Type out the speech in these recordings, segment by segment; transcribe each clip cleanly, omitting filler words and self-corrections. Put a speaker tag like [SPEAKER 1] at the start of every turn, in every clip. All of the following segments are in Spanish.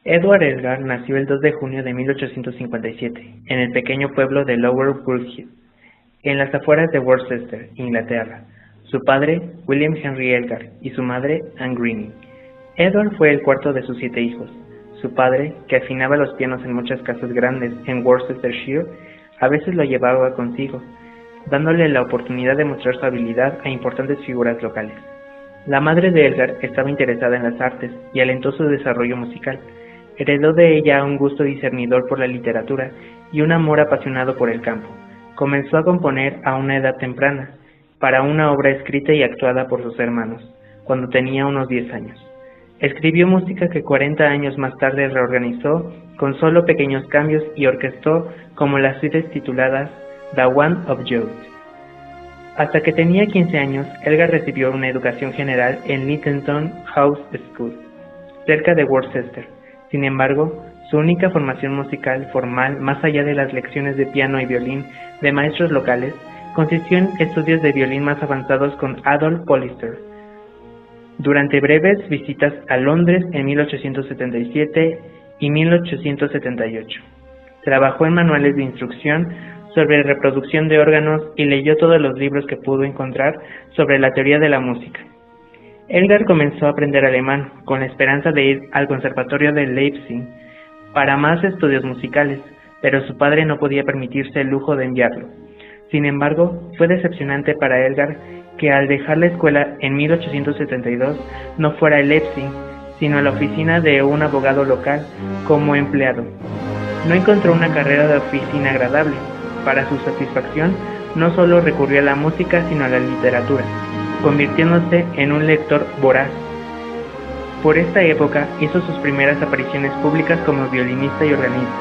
[SPEAKER 1] Edward Elgar nació el 2 de junio de 1857 en el pequeño pueblo de Lower Burghead, en las afueras de Worcester, Inglaterra. Su padre, William Henry Elgar, y su madre, Anne Greene. Edward fue el cuarto de sus 7 hijos. Su padre, que afinaba los pianos en muchas casas grandes en Worcestershire, a veces lo llevaba consigo, dándole la oportunidad de mostrar su habilidad a importantes figuras locales. La madre de Elgar estaba interesada en las artes y alentó su desarrollo musical. Heredó de ella un gusto discernidor por la literatura y un amor apasionado por el campo. Comenzó a componer a una edad temprana, para una obra escrita y actuada por sus hermanos, cuando tenía unos 10 años. Escribió música que 40 años más tarde reorganizó con solo pequeños cambios y orquestó como las suites tituladas The One of Youth. Hasta que tenía 15 años, Elgar recibió una educación general en Littleton House School, cerca de Worcester. Sin embargo, su única formación musical formal, más allá de las lecciones de piano y violín de maestros locales, consistió en estudios de violín más avanzados con Adolf Polisser. Durante breves visitas a Londres en 1877 y 1878, trabajó en manuales de instrucción sobre reproducción de órganos y leyó todos los libros que pudo encontrar sobre la teoría de la música. Elgar comenzó a aprender alemán con la esperanza de ir al conservatorio de Leipzig para más estudios musicales, pero su padre no podía permitirse el lujo de enviarlo. Sin embargo, fue decepcionante para Elgar que al dejar la escuela en 1872 no fuera a Leipzig, sino a la oficina de un abogado local como empleado. No encontró una carrera de oficina agradable. Para su satisfacción, no solo recurrió a la música, sino a la literatura, convirtiéndose en un lector voraz. Por esta época hizo sus primeras apariciones públicas como violinista y organista.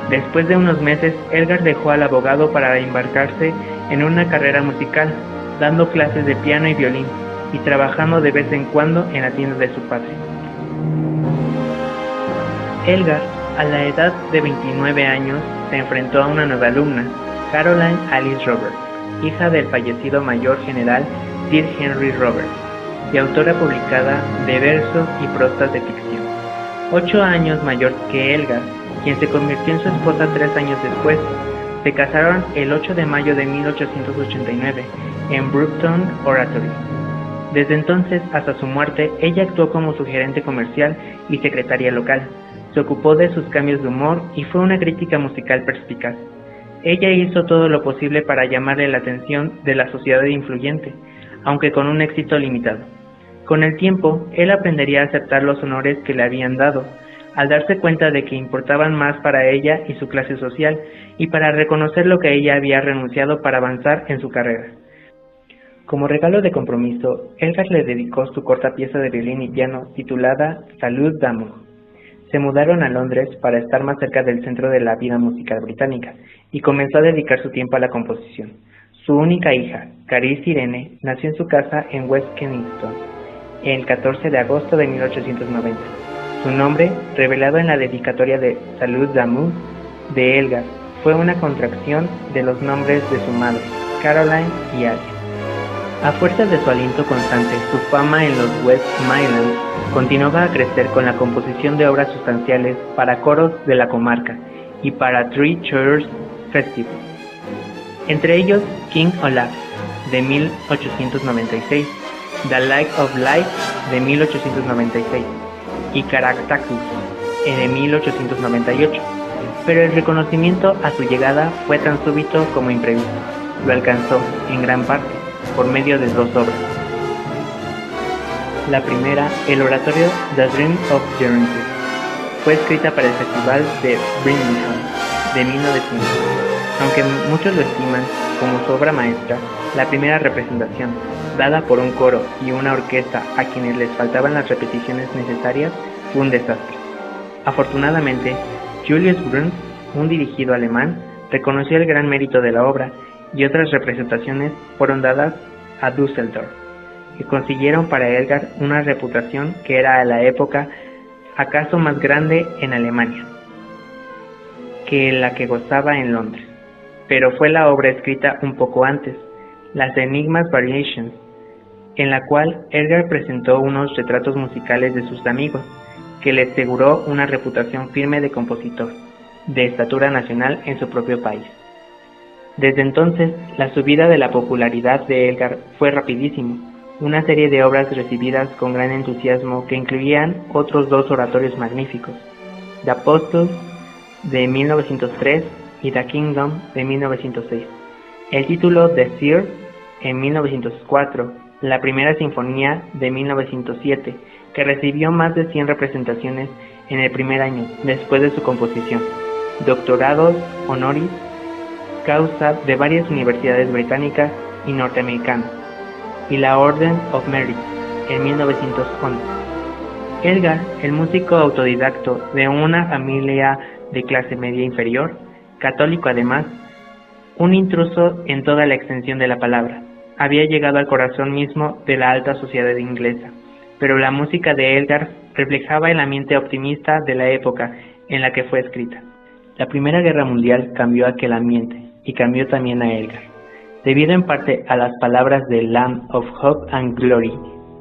[SPEAKER 1] Después de unos meses, Elgar dejó al abogado para embarcarse en una carrera musical, dando clases de piano y violín, y trabajando de vez en cuando en la tienda de su padre. Elgar, a la edad de 29 años, se enfrentó a una nueva alumna, Caroline Alice Roberts, hija del fallecido mayor general Sir Henry Roberts, y autora publicada de versos y prosas de ficción. 8 años mayor que Elgar, quien se convirtió en su esposa 3 años después. Se casaron el 8 de mayo de 1889 en Brompton Oratory. Desde entonces hasta su muerte, ella actuó como su gerente comercial y secretaria local. Se ocupó de sus cambios de humor y fue una crítica musical perspicaz. Ella hizo todo lo posible para llamarle la atención de la sociedad influyente, aunque con un éxito limitado. Con el tiempo, él aprendería a aceptar los honores que le habían dado, al darse cuenta de que importaban más para ella y su clase social, y para reconocer lo que ella había renunciado para avanzar en su carrera. Como regalo de compromiso, Elgar le dedicó su corta pieza de violín y piano titulada Salut d'amour. Se mudaron a Londres para estar más cerca del centro de la vida musical británica, y comenzó a dedicar su tiempo a la composición. Su única hija, Clarice Irene, nació en su casa en West Kensington, el 14 de agosto de 1890. Su nombre, revelado en la dedicatoria de Salut d'amour de Elgar, fue una contracción de los nombres de su madre, Caroline y Alice. A fuerza de su aliento constante, su fama en los West Midlands continuaba a crecer con la composición de obras sustanciales para coros de la comarca y para Three Cheers Festival. Entre ellos, King Olaf, de 1896, The Light of Life, de 1896, y Caractacus, de 1898, pero el reconocimiento a su llegada fue tan súbito como imprevisto. Lo alcanzó, en gran parte, por medio de 2 obras. La primera, el oratorio The Dream of Guernsey, fue escrita para el Festival de Birmingham de 1900. Aunque muchos lo estiman como su obra maestra, la primera representación, dada por un coro y una orquesta a quienes les faltaban las repeticiones necesarias, fue un desastre. Afortunadamente, Julius Bruns, un dirigido alemán, reconoció el gran mérito de la obra, y otras representaciones fueron dadas a Düsseldorf, que consiguieron para Elgar una reputación que era a la época acaso más grande en Alemania que la que gozaba en Londres. Pero fue la obra escrita un poco antes, las Enigmas Variations, en la cual Elgar presentó unos retratos musicales de sus amigos. que le aseguró una reputación firme de compositor, de estatura nacional en su propio país. Desde entonces, la subida de la popularidad de Elgar fue rapidísimo, una serie de obras recibidas con gran entusiasmo que incluían otros dos oratorios magníficos, The Apostles de 1903 y The Kingdom de 1906, el título The Seer en 1904, la primera sinfonía de 1907, que recibió más de 100 representaciones en el primer año después de su composición, doctorados honoris causa de varias universidades británicas y norteamericanas, y la Order of Merit en 1911. Elgar, el músico autodidacto de una familia de clase media inferior, católico además, un intruso en toda la extensión de la palabra, había llegado al corazón mismo de la alta sociedad inglesa, pero la música de Elgar reflejaba el ambiente optimista de la época en la que fue escrita. La Primera Guerra Mundial cambió aquel ambiente, y cambió también a Elgar, debido en parte a las palabras de Land of Hope and Glory,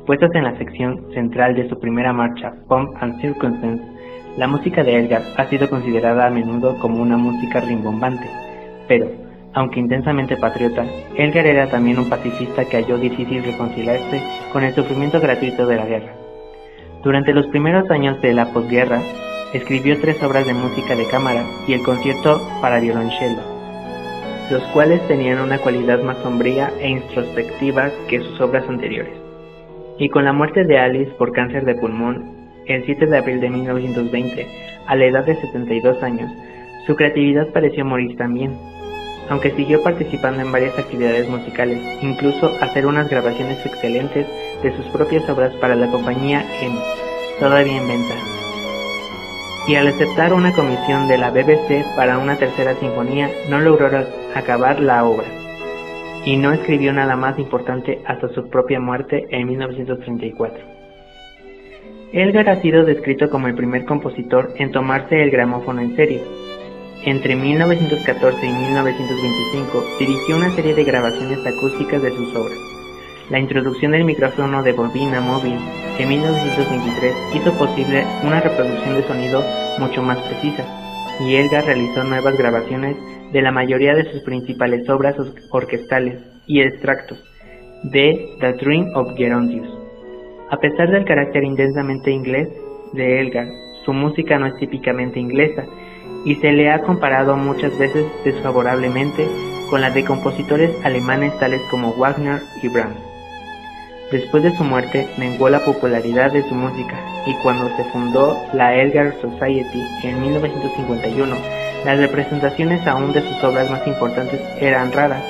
[SPEAKER 1] puestas en la sección central de su primera marcha, Pomp and Circumstance. La música de Elgar ha sido considerada a menudo como una música rimbombante, pero, aunque intensamente patriota, Elgar era también un pacifista que halló difícil reconciliarse con el sufrimiento gratuito de la guerra. Durante los primeros años de la posguerra, escribió 3 obras de música de cámara y el concierto para violonchelo, los cuales tenían una cualidad más sombría e introspectiva que sus obras anteriores. Y con la muerte de Alice por cáncer de pulmón, el 7 de abril de 1920, a la edad de 72 años, su creatividad pareció morir también, aunque siguió participando en varias actividades musicales, incluso hacer unas grabaciones excelentes de sus propias obras para la compañía EMI, todavía en venta. Y al aceptar una comisión de la BBC para una tercera sinfonía, no logró acabar la obra, y no escribió nada más importante hasta su propia muerte en 1934. Elgar ha sido descrito como el primer compositor en tomarse el gramófono en serio. Entre 1914 y 1925 dirigió una serie de grabaciones acústicas de sus obras. La introducción del micrófono de bobina móvil en 1923 hizo posible una reproducción de sonido mucho más precisa, y Elgar realizó nuevas grabaciones de la mayoría de sus principales obras orquestales y extractos de The Dream of Gerontius. A pesar del carácter intensamente inglés de Elgar, su música no es típicamente inglesa, y se le ha comparado muchas veces desfavorablemente con la de compositores alemanes tales como Wagner y Brahms. Después de su muerte, menguó la popularidad de su música, y cuando se fundó la Elgar Society en 1951, las representaciones aún de sus obras más importantes eran raras.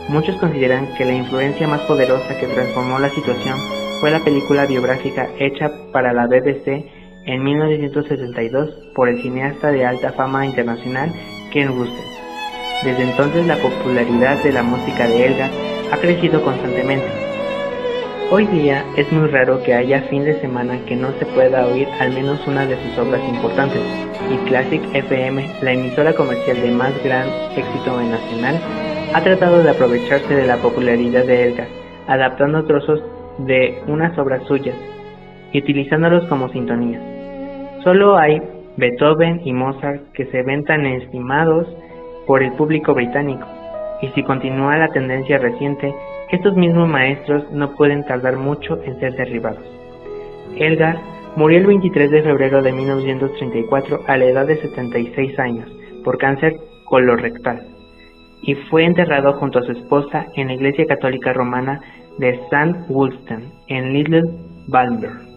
[SPEAKER 1] Muchos consideran que la influencia más poderosa que transformó la situación fue la película biográfica hecha para la BBC en 1962 por el cineasta de alta fama internacional Ken Russell. Desde entonces la popularidad de la música de Elgar ha crecido constantemente. Hoy día es muy raro que haya fin de semana que no se pueda oír al menos una de sus obras importantes, y Classic FM, la emisora comercial de más gran éxito nacional, ha tratado de aprovecharse de la popularidad de Elgar, adaptando trozos de unas obras suyas y utilizándolos como sintonías. Solo hay Beethoven y Mozart que se ven tan estimados por el público británico, y si continúa la tendencia reciente, estos mismos maestros no pueden tardar mucho en ser derribados. Elgar murió el 23 de febrero de 1934 a la edad de 76 años por cáncer colorectal, y fue enterrado junto a su esposa en la Iglesia Católica Romana de St. Wulfstan en Little Bamberg.